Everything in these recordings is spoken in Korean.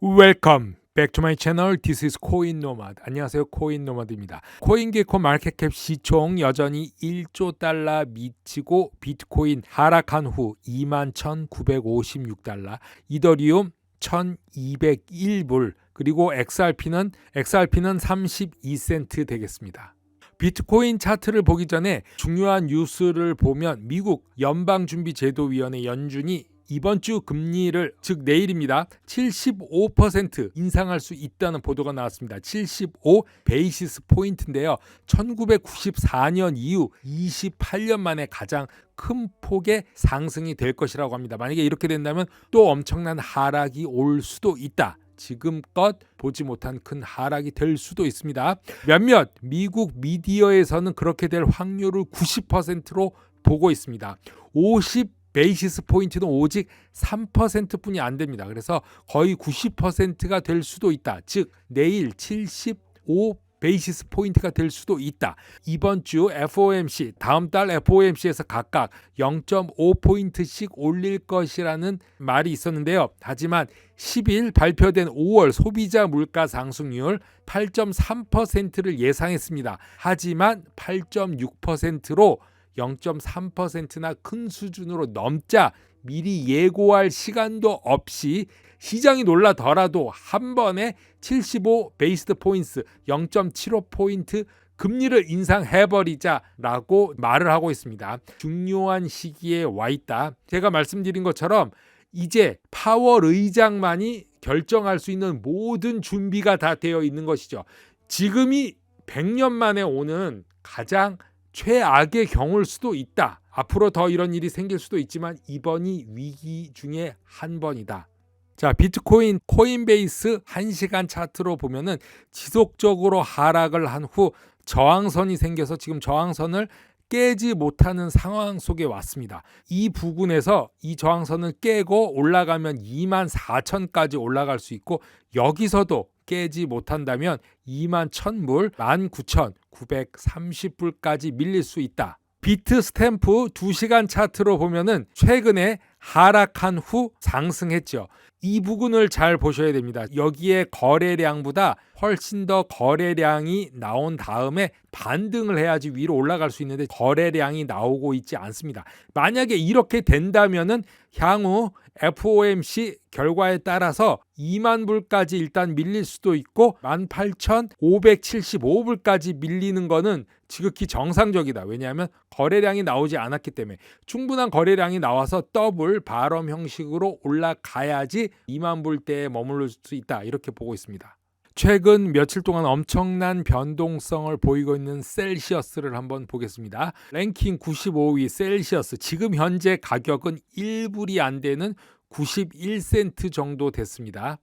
Welcome back to my channel. This is 코인 노마드. 안녕하세요. 코인 노마드입니다. 코인게코 마켓캡 시총 여전히 1조 달러 미치고 비트코인 하락한 후 21,956달러, 이더리움 1,201불, 그리고 XRP는 32센트 되겠습니다. 비트코인 차트를 보기 전에 중요한 뉴스를 보면 미국 연방준비제도위원회 연준이 이번 주 금리를, 즉 내일입니다, 75% 인상할 수 있다는 보도가 나왔습니다. 75 베이시스 포인트인데요. 1994년 이후 28년 만에 가장 큰 폭의 상승이 될 것이라고 합니다. 만약에 이렇게 된다면 또 엄청난 하락이 올 수도 있다. 지금껏 보지 못한 큰 하락이 될 수도 있습니다. 몇몇 미국 미디어에서는 그렇게 될 확률을 90%로 보고 있습니다. 50 베이시스 포인트는 오직 3%뿐이 안 됩니다. 그래서 거의 90%가 될 수도 있다. 즉 내일 75 베이시스 포인트가 될 수도 있다. 이번 주 FOMC, 다음 달 FOMC에서 각각 0.5포인트씩 올릴 것이라는 말이 있었는데요. 하지만 10일 발표된 5월 소비자 물가 상승률 8.3%를 예상했습니다. 하지만 8.6%로 0.3%나 큰 수준으로 넘자 미리 예고할 시간도 없이 시장이 놀라더라도 한 번에 75 베이스 포인트 0.75포인트 금리를 인상해버리자라고 말을 하고 있습니다. 중요한 시기에 와 있다. 제가 말씀드린 것처럼 이제 파월 의장만이 결정할 수 있는 모든 준비가 다 되어 있는 것이죠. 지금이 100년 만에 오는 가장 최악의 경우일 수도 있다. 앞으로 더 이런 일이 생길 수도 있지만 이번이 위기 중에 한 번이다. 자, 비트코인 코인베이스 1시간 차트로 보면은 지속적으로 하락을 한 후 저항선이 생겨서 지금 저항선을 깨지 못하는 상황 속에 왔습니다. 이 부근에서 이 저항선을 깨고 올라가면 24,000까지 올라갈 수 있고, 여기서도 깨지 못한다면 21,000불, 19,930불까지 밀릴 수 있다. 비트 스탬프 2시간 차트로 보면은 최근에 하락한 후 상승했죠. 이 부분을 잘 보셔야 됩니다. 여기에 거래량보다 훨씬 더 거래량이 나온 다음에 반등을 해야지 위로 올라갈 수 있는데 거래량이 나오고 있지 않습니다. 만약에 이렇게 된다면은 향후 FOMC 결과에 따라서 2만 불까지 일단 밀릴 수도 있고 18,575불까지 밀리는 거는 지극히 정상적이다. 왜냐하면 거래량이 나오지 않았기 때문에 충분한 거래량이 나와서 더블 바럼 형식으로 올라가야지 2만 불대에 머무를 수 있다. 이렇게 보고 있습니다. 최근 며칠 동안 엄청난 변동성을 보이고 있는 셀시어스를 한번 보겠습니다. 랭킹 95위 셀시어스, 지금 현재 가격은 1불이 안 되는 91센트 정도 됐습니다.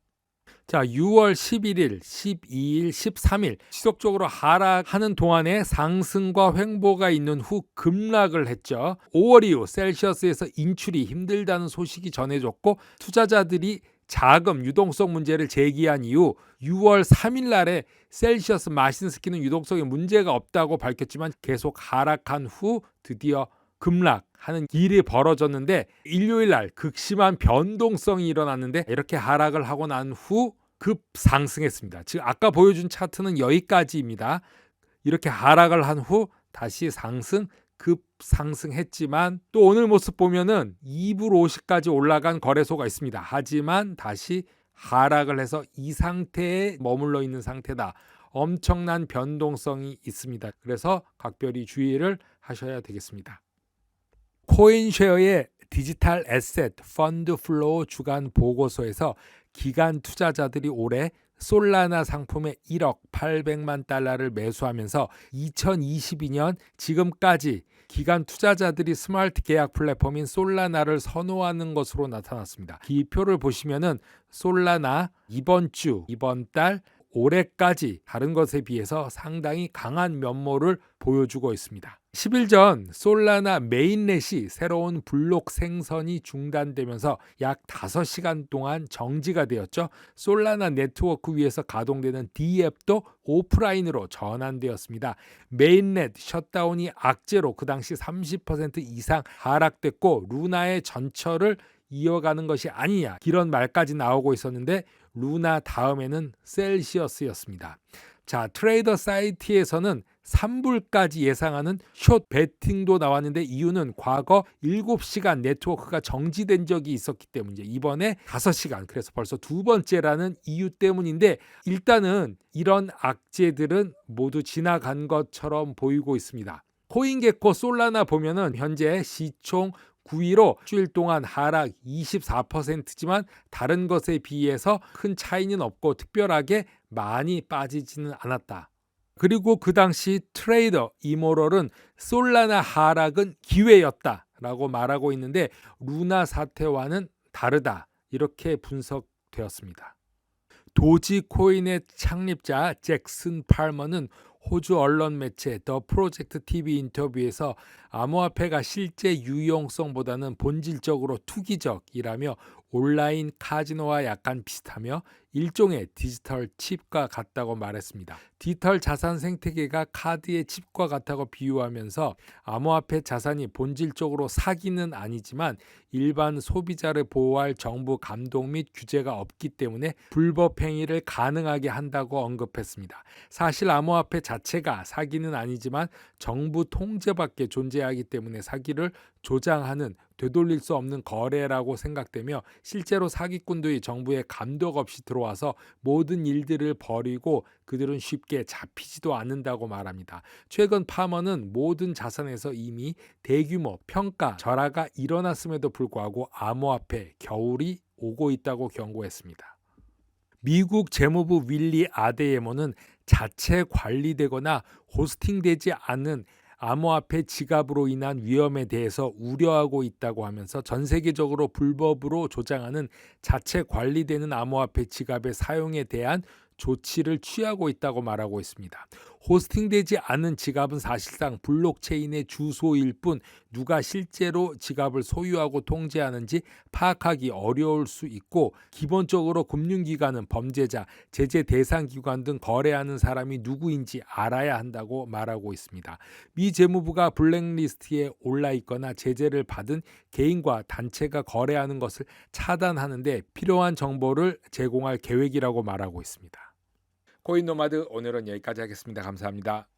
자, 6월 11일, 12일, 13일 지속적으로 하락하는 동안에 상승과 횡보가 있는 후 급락을 했죠. 5월 이후 셀시어스에서 인출이 힘들다는 소식이 전해졌고 투자자들이 자금 유동성 문제를 제기한 이후 6월 3일 날에 셀시어스 마신스키는 유동성에 문제가 없다고 밝혔지만 계속 하락한 후 드디어 급락하는 일이 벌어졌는데, 일요일 날 극심한 변동성이 일어났는데 이렇게 하락을 하고 난 후 급상승했습니다. 즉 아까 보여준 차트는 여기까지입니다. 이렇게 하락을 한 후 다시 급상승했지만 또 오늘 모습 보면은 2불 50까지 올라간 거래소가 있습니다. 하지만 다시 하락을 해서 이 상태에 머물러 있는 상태다. 엄청난 변동성이 있습니다. 그래서 각별히 주의를 하셔야 되겠습니다. 코인쉐어의 디지털 에셋 펀드 플로우 주간 보고서에서 기관 투자자들이 올해 솔라나 상품에 1억 800만 달러를 매수하면서 2022년 지금까지 기관 투자자들이 스마트 계약 플랫폼인 솔라나를 선호하는 것으로 나타났습니다. 기표를 보시면은 솔라나 이번 달 올해까지 다른 것에 비해서 상당히 강한 면모를 보여주고 있습니다. 10일 전 솔라나 메인넷이 새로운 블록 생성이 중단되면서 약 5시간 동안 정지가 되었죠. 솔라나 네트워크 위에서 가동되는 D앱도 오프라인으로 전환되었습니다. 메인넷 셧다운이 악재로 그 당시 30% 이상 하락됐고 루나의 전철을 이어가는 것이 아니냐, 이런 말까지 나오고 있었는데 루나 다음에는 셀시어스였습니다. 자, 트레이더 사이트에서는 3불까지 예상하는 숏 베팅도 나왔는데 이유는 과거 7시간 네트워크가 정지된 적이 있었기 때문이죠. 이번에 5시간, 그래서 벌써 두 번째라는 이유 때문인데 일단은 이런 악재들은 모두 지나간 것처럼 보이고 있습니다. 코인게코 솔라나 보면은 현재 시총 9위로 일주일 동안 하락 24%지만 다른 것에 비해서 큰 차이는 없고 특별하게 많이 빠지지는 않았다. 그리고 그 당시 트레이더 이모럴은 솔라나 하락은 기회였다라고 말하고 있는데 루나 사태와는 다르다, 이렇게 분석되었습니다. 도지코인의 창립자 잭슨 팔머는 호주 언론 매체 더 프로젝트 TV 인터뷰에서 암호화폐가 실제 유용성보다는 본질적으로 투기적이라며 온라인 카지노와 약간 비슷하며 일종의 디지털 칩과 같다고 말했습니다. 디지털 자산 생태계가 카드의 칩과 같다고 비유하면서 암호화폐 자산이 본질적으로 사기는 아니지만 일반 소비자를 보호할 정부 감독 및 규제가 없기 때문에 불법 행위를 가능하게 한다고 언급했습니다. 사실 암호화폐 자체가 사기는 아니지만 정부 통제 밖에 존재하기 때문에 사기를 조장하는 되돌릴 수 없는 거래라고 생각되며 실제로 사기꾼들이 정부의 감독 없이 들어와서 모든 일들을 벌이고 그들은 쉽게 잡히지도 않는다고 말합니다. 최근 파머는 모든 자산에서 이미 대규모 평가 절하가 일어났음에도 불구하고 암호화폐 겨울이 오고 있다고 경고했습니다. 미국 재무부 윌리 아데예모는 자체 관리되거나 호스팅되지 않은 암호화폐 지갑으로 인한 위험에 대해서 우려하고 있다고 하면서 전 세계적으로 불법으로 조장하는 자체 관리되는 암호화폐 지갑의 사용에 대한 조치를 취하고 있다고 말하고 있습니다. 호스팅되지 않은 지갑은 사실상 블록체인의 주소일 뿐 누가 실제로 지갑을 소유하고 통제하는지 파악하기 어려울 수 있고 기본적으로 금융기관은 범죄자, 제재 대상 기관 등 거래하는 사람이 누구인지 알아야 한다고 말하고 있습니다. 미 재무부가 블랙리스트에 올라 있거나 제재를 받은 개인과 단체가 거래하는 것을 차단하는데 필요한 정보를 제공할 계획이라고 말하고 있습니다. 코인 노마드 오늘은 여기까지 하겠습니다. 감사합니다.